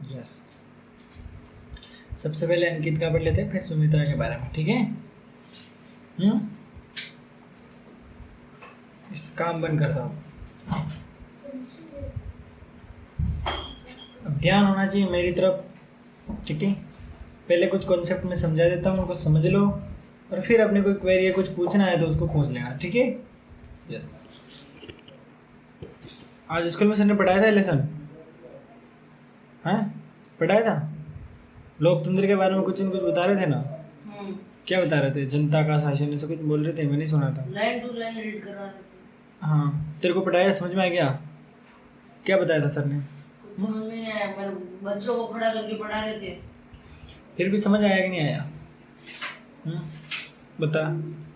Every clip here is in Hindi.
यस, सबसे पहले अंकित का पढ़ लेते हैं, फिर सुमित्रा के बारे में, ठीक है। इस काम बंद करता हूँ। अब ध्यान होना चाहिए मेरी तरफ, ठीक है। पहले कुछ कॉन्सेप्ट में समझा देता हूँ, उनको समझ लो, और फिर अपने कोई क्वेरी है, कुछ पूछना है तो उसको पूछ लेना, ठीक है। यस, आज स्कूल में सर ने पढ़ाया था लेसन, हाँ पढ़ाया था। लोकतंत्र के बारे में कुछ न कुछ बता रहे थे ना। क्या बता रहे थे? जनता का शासन ऐसा कुछ बोल रहे थे, मैंने सुना था। लाइन टू लाइन रीड करवा रहे थे। हाँ, तेरे को पढ़ाया, समझ में आ गया? क्या बताया था सर ने? समझ में नहीं आया, पर बच्चों को खड़ा करके पढ़ा रहे थे। फिर भी समझ आया कि नहीं आया? बता।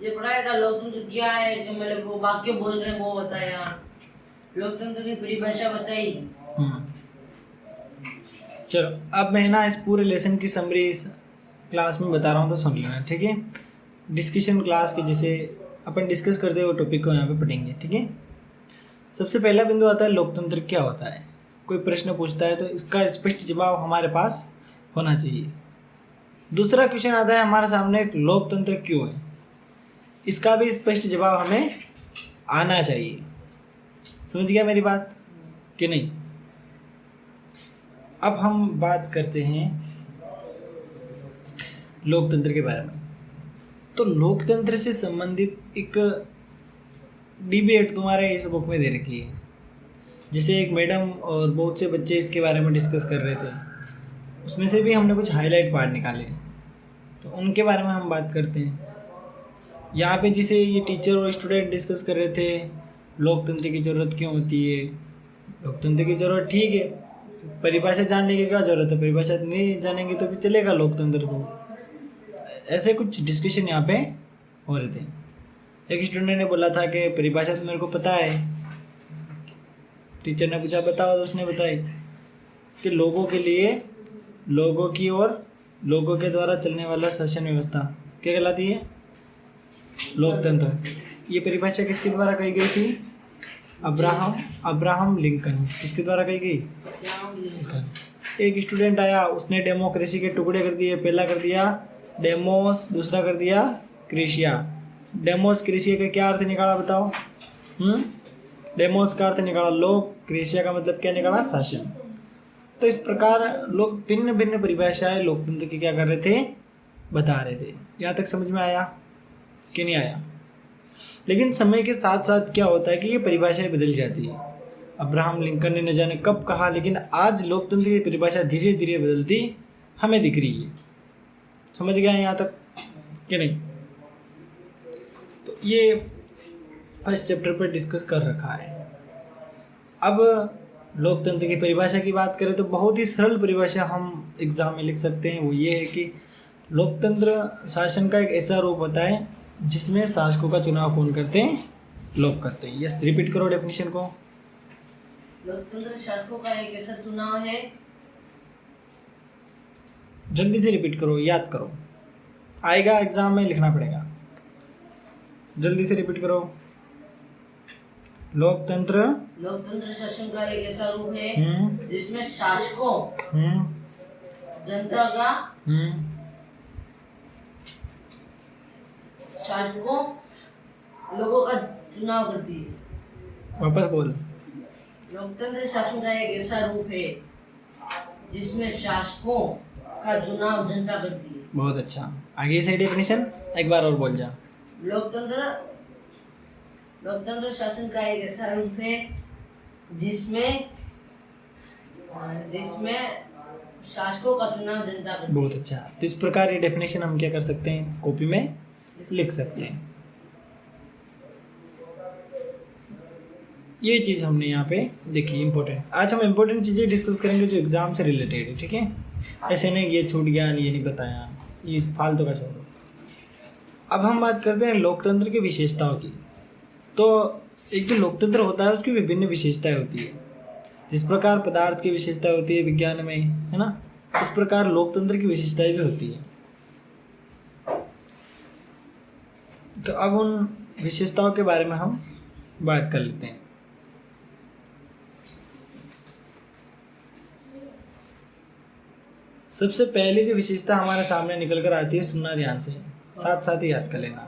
ये पढ़ाया था लोकतंत्र क्या है, कि मतलब वो वाक्य बोल रहे हैं वो बताया, लोकतंत्र की परिभाषा बताई। चलो, अब मैं ना इस पूरे लेसन की समरी इस क्लास में बता रहा हूँ, तो सुन लेना, ठीक है। डिस्कशन क्लास की जैसे अपन डिस्कस करते हुए टॉपिक को यहाँ पे पढ़ेंगे, ठीक है। सबसे पहला बिंदु आता है लोकतंत्र क्या होता है। कोई प्रश्न पूछता है तो इसका स्पष्ट जवाब हमारे पास होना चाहिए। दूसरा क्वेश्चन आता है हमारे सामने, लोकतंत्र क्यों है, इसका भी स्पष्ट जवाब हमें आना चाहिए। समझ गया मेरी बात कि नहीं? अब हम बात करते हैं लोकतंत्र के बारे में। तो लोकतंत्र से संबंधित एक डिबेट तुम्हारे इस बुक में दे रखी है, जिसे एक मैडम और बहुत से बच्चे इसके बारे में डिस्कस कर रहे थे। उसमें से भी हमने कुछ हाईलाइट पार्ट निकाले, तो उनके बारे में हम बात करते हैं। यहाँ पे जिसे ये टीचर और स्टूडेंट डिस्कस कर रहे थे, लोकतंत्र की ज़रूरत क्यों होती है। लोकतंत्र की ज़रूरत ठीक है, परिभाषा जानने की क्या ज़रूरत है, परिभाषा नहीं जानेंगे तो भी चलेगा लोकतंत्र। तो ऐसे कुछ डिस्कशन यहाँ पे हो रहे थे। एक स्टूडेंट ने बोला था कि परिभाषा तो मेरे को पता है। टीचर ने पूछा बताओ, तो उसने बताई कि लोगों के लिए, लोगों की और लोगों के द्वारा चलने वाला शासन व्यवस्था क्या कहलाती है? लोकतंत्र। ये परिभाषा किसके द्वारा कही गई थी? Abraham Lincoln. किसके द्वारा कही गई? एक स्टूडेंट आया, उसने डेमोक्रेसी के टुकड़े कर दिए। पहला कर दिया डेमोस, दूसरा कर दिया क्रेशिया। डेमोस क्रेशिया का क्या अर्थ निकाला बताओ? डेमोस का अर्थ निकाला लोक, क्रेशिया का मतलब क्या निकाला? शासन। तो इस प्रकार लोग भिन्न भिन्न परिभाषाएं लोकतंत्र की क्या कर रहे थे? बता रहे थे। यहाँ तक समझ में आया कि नहीं आया? लेकिन समय के साथ साथ क्या होता है कि ये परिभाषाएं बदल जाती है। अब्राहम लिंकन ने न जाने कब कहा, लेकिन आज लोकतंत्र की परिभाषा धीरे धीरे बदलती हमें दिख रही है। समझ गए यहाँ तक कि नहीं? तो ये फर्स्ट चैप्टर पर डिस्कस कर रखा है। अब लोकतंत्र की परिभाषा की बात करें तो बहुत ही सरल परिभाषा हम एग्जाम में लिख सकते हैं। वो ये है कि लोकतंत्र शासन का एक ऐसा रूप होता है जिसमें शासकों का चुनाव कौन करते हैं? लोग करते हैं। यस, रिपीट करो डेफिनेशन को। लोकतंत्र शासकों का एक ऐसा चुनाव है। जल्दी से रिपीट करो, याद करो, आएगा एग्जाम में, लिखना पड़ेगा। जल्दी से रिपीट करो। लोकतंत्र शासन का एक ऐसा रूप है जिसमें शासकों जनता का शासकों लोगों का चुनाव करती है। वापस बोल। लोकतंत्र शासन का एक ऐसा रूप है जिसमें शासकों का चुनाव जनता करती है। बहुत अच्छा। आगे से डेफिनेशन एक बार और बोल जा। लोकतंत्र शासन का एक ऐसा रूप है जिसमें शासकों का चुनाव जनता करती है। बहुत अच्छा। तो इस प्रकार ये डेफिनेशन हम क्या कर सकते हैं? कॉपी में लिख सकते हैं। ये चीज़ हमने यहाँ पे देखी इम्पोर्टेंट। आज हम इम्पोर्टेंट चीज़ें डिस्कस करेंगे जो एग्जाम से रिलेटेड है, ठीक है। ऐसे नहीं ये छूट गया, ये नहीं बताया, ये फालतू का छोड़ो। अब हम बात करते हैं लोकतंत्र की विशेषताओं की। तो एक जो लोकतंत्र होता है उसकी विभिन्न विशेषताएं होती है। जिस प्रकार पदार्थ की विशेषता होती है विज्ञान में, है ना, इस प्रकार लोकतंत्र की विशेषताएं भी होती है। तो अब उन विशेषताओं के बारे में हम बात कर लेते हैं। सबसे पहली जो विशेषता हमारे सामने निकल कर आती है, सुनना ध्यान से, साथ साथ ही याद कर लेना।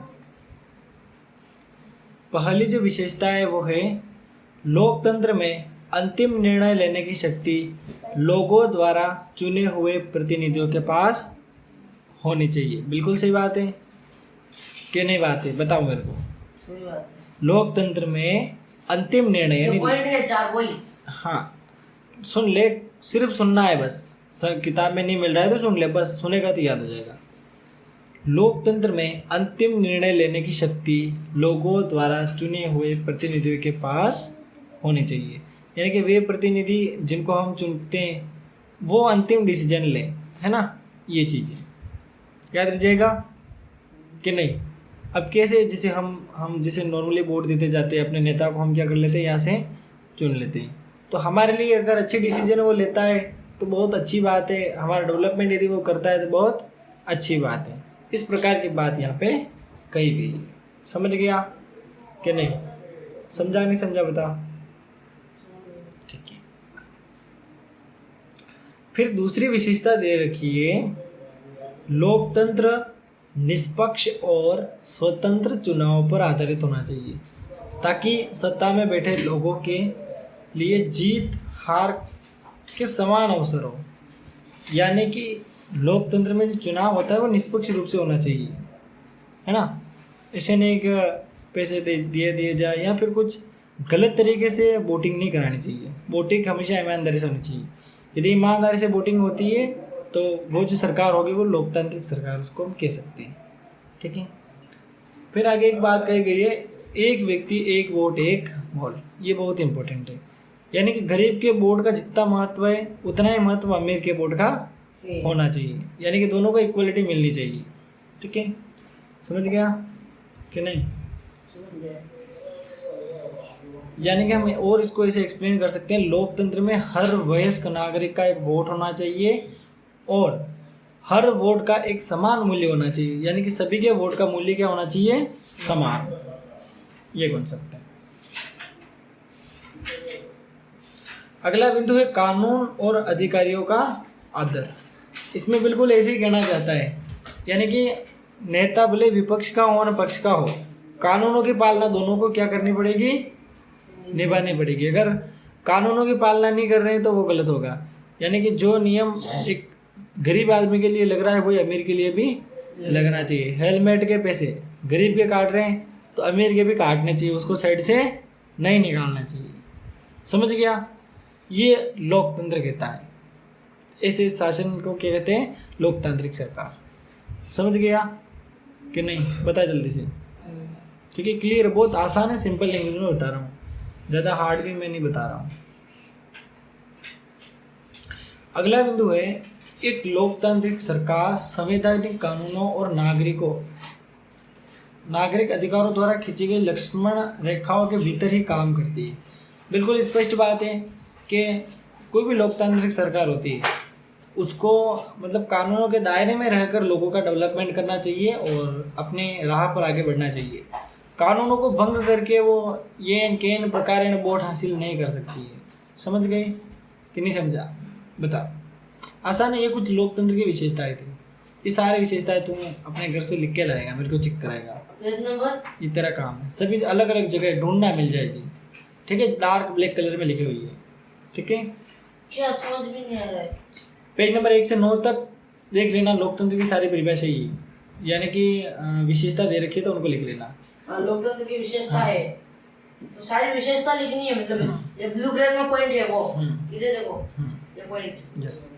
पहली जो विशेषता है वो है लोकतंत्र में अंतिम निर्णय लेने की शक्ति लोगों द्वारा चुने हुए प्रतिनिधियों के पास होनी चाहिए। बिल्कुल सही बात है कि नहीं बात है, बताओ मेरे को। सही बात है। लोकतंत्र में अंतिम निर्णय ये यानी पॉइंट है 4 वही। हाँ, सुन ले, सिर्फ सुनना है बस, सब किताब में नहीं मिल रहा है तो सुन ले, बस सुनेगा तो याद हो जाएगा। लोकतंत्र में अंतिम निर्णय लेने की शक्ति लोगों द्वारा चुने हुए प्रतिनिधियों के पास होनी चाहिए, यानी कि वे प्रतिनिधि जिनको हम चुनते हैं वो अंतिम डिसीजन लें, है ना। ये चीज़ें याद रह जाएगा कि नहीं। अब कैसे, जैसे हम जैसे नॉर्मली वोट देते जाते हैं अपने नेता को, हम क्या कर लेते हैं, यहाँ से चुन लेते हैं। तो हमारे लिए अगर अच्छे डिसीजन वो लेता है तो बहुत अच्छी बात है, हमारा डेवलपमेंट यदि वो करता है तो बहुत अच्छी बात है। इस प्रकार की बात यहाँ पे कही गई है। समझ गया कि नहीं? समझा नहीं समझा बता। ठीक है, फिर दूसरी विशेषता दे रखी है, लोकतंत्र निष्पक्ष और स्वतंत्र चुनाव पर आधारित होना चाहिए ताकि सत्ता में बैठे लोगों के लिए जीत हार के समान अवसर हो। यानी कि लोकतंत्र में जो चुनाव होता है वो निष्पक्ष रूप से होना चाहिए, है ना। ऐसे नहीं कि पैसे दिए जाए या फिर कुछ गलत तरीके से वोटिंग नहीं करानी चाहिए। वोटिंग हमेशा ईमानदारी से होनी चाहिए। यदि ईमानदारी से वोटिंग होती है तो वो जो सरकार होगी वो लोकतांत्रिक सरकार उसको हम कह सकते हैं। ठीक है, फिर आगे एक बात कही गई है, एक व्यक्ति एक वोट एक मोल। ये बहुत इंपॉर्टेंट है, यानी कि गरीब के वोट का जितना महत्व है उतना ही महत्व अमीर के वोट का होना चाहिए, यानी कि दोनों को इक्वलिटी मिलनी चाहिए। ठीक है, समझ गया कि नहीं? समझ गया। यानी कि हम और इसको ऐसे एक्सप्लेन कर सकते हैं, लोकतंत्र में हर वयस्क नागरिक का एक वोट होना चाहिए और हर वोट का एक समान मूल्य होना चाहिए, यानी कि सभी के वोट का मूल्य क्या होना चाहिए? समान। ये कॉन्सेप्ट है। अगला बिंदु है कानून और अधिकारियों का आदर। इसमें बिल्कुल ऐसे ही कहना चाहता है, यानी कि नेता भले विपक्ष का हो न पक्ष का हो, कानूनों की पालना दोनों को क्या करनी पड़ेगी? निभानी पड़ेगी। अगर कानूनों की पालना नहीं कर रहे हैं तो वो गलत होगा। यानी कि जो नियम एक गरीब आदमी के लिए लग रहा है वही अमीर के लिए भी लगना चाहिए। हेलमेट के पैसे गरीब के काट रहे हैं तो अमीर के भी काटने चाहिए, उसको साइड से नहीं निकालना चाहिए। समझ गया? ये लोकतंत्र कहता है। ऐसे शासन को क्या कहते हैं? लोकतांत्रिक सरकार। समझ गया कि नहीं? बता जल्दी से। ठीक है, क्लियर? बहुत आसान है, सिंपल लैंग्वेज में बता रहा हूँ, ज़्यादा हार्ड भी मैं नहीं बता रहा हूँ। अगला बिंदु है, एक लोकतांत्रिक सरकार संवैधानिक कानूनों और नागरिक अधिकारों द्वारा खींची गई लक्ष्मण रेखाओं के भीतर ही काम करती है। बिल्कुल स्पष्ट बात है कि कोई भी लोकतांत्रिक सरकार होती है उसको मतलब कानूनों के दायरे में रहकर लोगों का डेवलपमेंट करना चाहिए और अपने राह पर आगे बढ़ना चाहिए। कानूनों को भंग करके वो ये प्रकार वोट हासिल नहीं कर सकती है। समझ गए कि नहीं समझा? बता। आसान है, ये कुछ लोकतंत्र की विशेषताएं थी। ये सारी विशेषताएं तुम अपने घर से लिख के लाएगा, मेरे को चेक कराएगा। पेज नंबर ये तेरा काम है, सभी अलग अलग जगह ढूंढना मिल जाएगी। ठीक है, डार्क ब्लैक कलर में लिखी हुई है। ठीक है, क्या समझ में नहीं आ रहा है? पेज नंबर 1 से 9 तक देख लेना। लोकतंत्र की सारी परिभाषा ही यानी कि विशेषता दे रखी है तो उनको लिख लेना। हाँ, लोकतंत्र की विशेषता है तो सारी विशेषता लिखनी है। मतलब ये ब्लू कलर में पॉइंट है वो, इधर देखो ये पॉइंट। यस,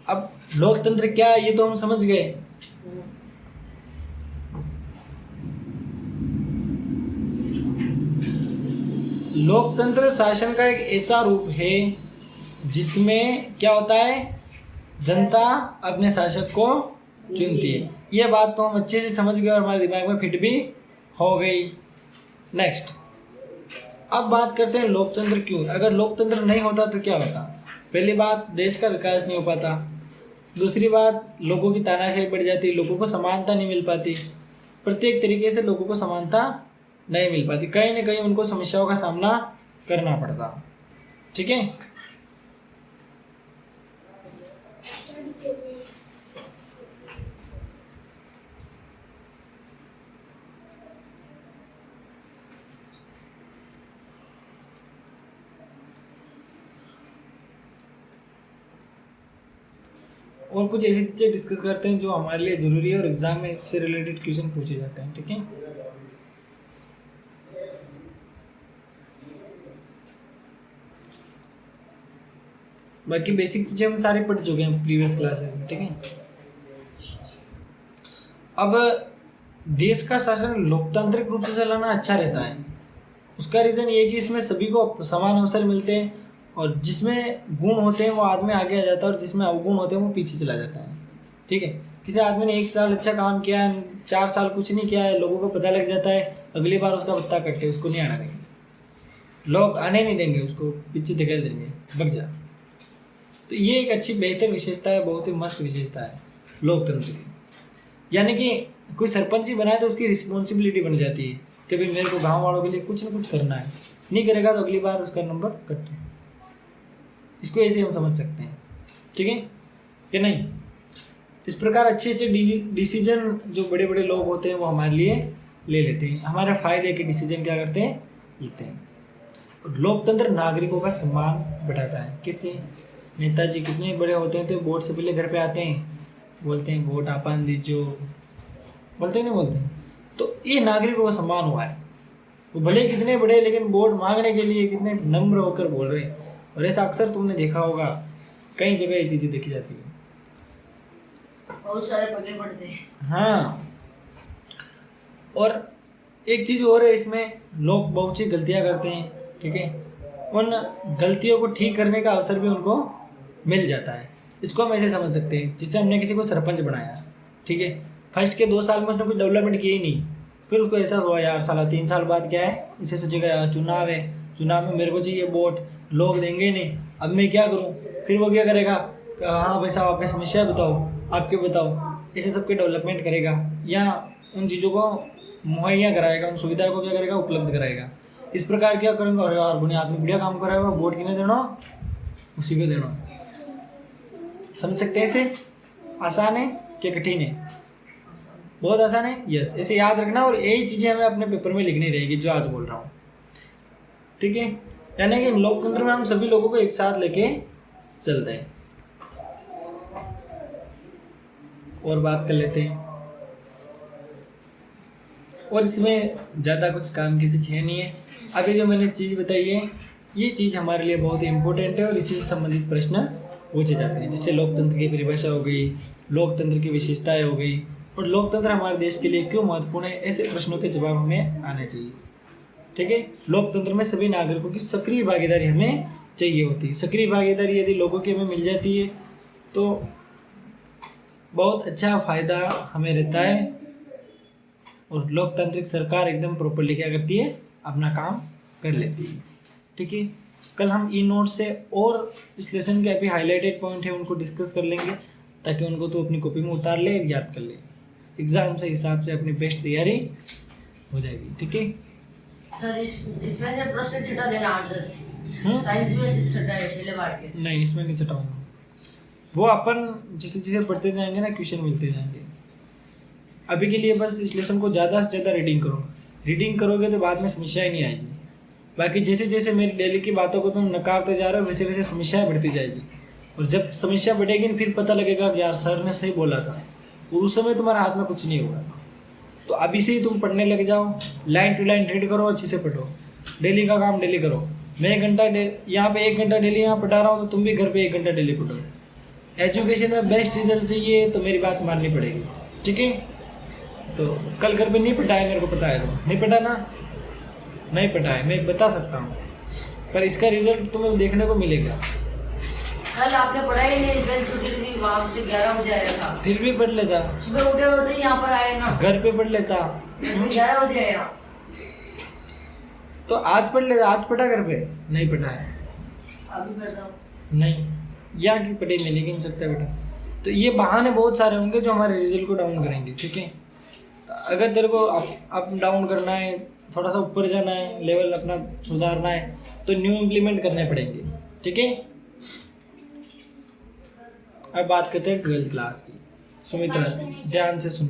अब लोकतंत्र क्या है ये तो हम समझ गए। लोकतंत्र शासन का एक ऐसा रूप है जिसमें क्या होता है? जनता अपने शासक को चुनती है। ये बात तो हम अच्छे से समझ गए और हमारे दिमाग में फिट भी हो गई। नेक्स्ट, अब बात करते हैं लोकतंत्र क्यों। अगर लोकतंत्र नहीं होता तो क्या होता? पहली बात, देश का विकास नहीं हो पाता। दूसरी बात, लोगों की तानाशाही बढ़ जाती, लोगों को समानता नहीं मिल पाती। प्रत्येक तरीके से लोगों को समानता नहीं मिल पाती, कहीं ना कहीं उनको समस्याओं का सामना करना पड़ता। ठीक है, और कुछ ऐसी चीज़ें डिस्कस करते हैं जो हमारे लिए ज़रूरी है और एग्जाम में इससे रिलेटेड क्वेश्चन पूछे जाते हैं। ठीक है, बाकी बेसिक चीज़ें हम सारे पढ़ चुके हैं प्रीवियस क्लासेस में। ठीक है, अब देश का शासन लोकतांत्रिक रूप से चलाना अच्छा रहता है। उसका रीज़न ये है कि इसमें सभी को समान अवसर मिलते हैं और जिसमें गुण होते हैं वो आदमी आगे आ जाता है और जिसमें अवगुण होते हैं वो पीछे चला जाता है। ठीक है, किसी आदमी ने 1 साल अच्छा काम किया है, 4 साल कुछ नहीं किया है, लोगों को पता लग जाता है, अगली बार उसका पत्ता कट्टे, उसको नहीं आना देंगे, लोग आने नहीं देंगे, उसको पीछे धकेल देंगे, भग जा। तो ये एक अच्छी बेहतर विशेषता है, बहुत ही मस्त विशेषता है लोकतंत्र की। यानी कि कोई सरपंच ही बनाए तो उसकी रिस्पॉन्सिबिलिटी बन जाती है कि भाई मेरे को गांव वालों के लिए कुछ ना कुछ करना है, नहीं करेगा तो अगली बार उसका नंबर कट। इसको ऐसे हम समझ सकते हैं। ठीक है कि नहीं? इस प्रकार अच्छे अच्छे डिसीजन जो बड़े बड़े लोग होते हैं वो हमारे लिए ले लेते हैं, हमारे फायदे के डिसीजन क्या करते हैं, लेते हैं। लोकतंत्र नागरिकों का सम्मान बढ़ाता है। किससे? नेताजी कितने बड़े होते हैं तो वोट से पहले घर पे आते हैं, बोलते हैं वोट आपन दीजो, बोलते हैं नहीं बोलते हैं? तो ये नागरिकों का सम्मान हुआ है। वो भले कितने बड़े लेकिन वोट मांगने के लिए कितने नम्र होकर बोल रहे हैं। और ऐसा अक्सर तुमने देखा होगा, कई जगह ये चीज़ें देखी जाती है। बहुत सारे पगे पड़ते हैं। हाँ, और एक चीज़ और है इसमें, लोग बहुत सी गलतियाँ करते हैं। ठीक है, उन गलतियों को ठीक करने का अवसर भी उनको मिल जाता है। इसको हम ऐसे समझ सकते हैं, जिससे हमने किसी को सरपंच बनाया, ठीक है, फर्स्ट के 2 साल में उसने कुछ डेवलपमेंट किया ही नहीं, फिर उसको ऐसा हुआ यार साला 3 साल बाद क्या है, इसे सोचेगा यार चुनाव है, चुनाव में मेरे को चाहिए वोट, लोग देंगे नहीं, अब मैं क्या करूं। फिर वो क्या करेगा, हाँ भाई साहब आपकी समस्या बताओ, आपके बताओ, ऐसे सबके डेवलपमेंट करेगा या उन चीज़ों को मुहैया कराएगा, उन सुविधाओं को क्या करेगा, उपलब्ध कराएगा। इस प्रकार क्या करेंगे, और यार बुनियाद आदमी बढ़िया काम कर रहा है, वोट किन्हें देना, उसी को देना। समझ सकते हैं इसे? आसान है क्या कठिन है? बहुत आसान है। यस, इसे याद रखना और यही चीज़ें हमें अपने पेपर में लिखनी रहेगी जो आज बोल रहा हूँ। ठीक है, यानी कि लोकतंत्र में हम सभी लोगों को एक साथ लेके चलते हैं। और बात कर लेते हैं, और इसमें ज़्यादा कुछ काम की चीज़ है नहीं है। अभी जो मैंने चीज़ बताई है ये चीज़ हमारे लिए बहुत ही इम्पोर्टेंट है और इसी से संबंधित प्रश्न पूछे जाते हैं, जिससे लोकतंत्र की परिभाषा हो गई, लोकतंत्र की विशेषताएं हो गई, और लोकतंत्र हमारे देश के लिए क्यों महत्वपूर्ण है, ऐसे प्रश्नों के जवाब हमें आने चाहिए। ठीक है, लोकतंत्र में सभी नागरिकों की सक्रिय भागीदारी हमें चाहिए होती है। सक्रिय भागीदारी यदि लोगों की हमें मिल जाती है तो बहुत अच्छा फायदा हमें रहता है, और लोकतांत्रिक सरकार एकदम प्रॉपरली क्या करती है, अपना काम कर लेती है। ठीक है, कल हम ई नोट से और इस लेसन के अभी हाईलाइटेड पॉइंट है उनको डिस्कस कर लेंगे, ताकि उनको तो अपनी कॉपी में उतार ले, याद कर ले, एग्जाम से हिसाब से अपनी बेस्ट तैयारी हो जाएगी। ठीक है सर, इसमें से प्रश्न छटा देना 8-10 साइंस में से छटा है पहले बार के। नहीं, इसमें नहीं चटाऊंगा, वो अपन जैसे जैसे पढ़ते जाएंगे ना क्वेश्चन मिलते जाएंगे। अभी के लिए बस इस लेसन को ज़्यादा से ज़्यादा रीडिंग करो, रीडिंग करोगे तो बाद में समस्याएं नहीं आएगी। बाकी जैसे जैसे मेरी डेली की बातों को तुम नकारते जा रहे हो वैसे वैसे समस्याएं बढ़ती जाएगी, और जब समस्या बढ़ेगी फिर पता लगेगा कि यार सर ने सही बोला था, और उस समय तुम्हारे हाथ में कुछ नहीं होगा। तो अभी से ही तुम पढ़ने लग जाओ, लाइन टू लाइन रीड करो, अच्छे से पढ़ो, डेली का काम डेली करो। मैं 1 घंटा यहाँ पे 1 घंटा डेली यहाँ पढ़ा रहा हूँ, तो तुम भी घर पे 1 घंटा डेली पढ़ो। एजुकेशन में बेस्ट रिजल्ट चाहिए तो मेरी बात माननी पड़ेगी। ठीक है, तो कल घर पे नहीं पढ़ाया, मेरे को पता है, तो नहीं पढ़ा ना, नहीं पढ़ा है, मैं बता सकता हूँ, पर इसका रिजल्ट तुम्हें देखने को मिलेगा। कल आपने पढ़ा ही नहीं, कल छुट्टी थी, वहाँ से 11 बजे आया था। फिर भी पढ़ लेता, सुबह उठे होते ही यहाँ पर आए ना, घर पे पढ़ लेता, 11 बजे आया। तो आज पढ़ लेता, आज पढ़ा घर पे, नहीं पढ़ा है, अभी पढ़ता हूँ। नहीं, यहाँ की पढ़ी नहीं लेकिन सकता बेटा। तो ये बहाने बहुत सारे होंगे जो हमारे रिजल्ट को डाउन करेंगे। ठीक है, तो अगर तेरे को अप डाउन करना है, थोड़ा सा ऊपर जाना है, लेवल अपना सुधारना है, तो न्यू इम्प्लीमेंट करने पड़ेंगे। ठीक है, अब बात करते हैं 12th क्लास की। सुमित्रा ध्यान से सुन।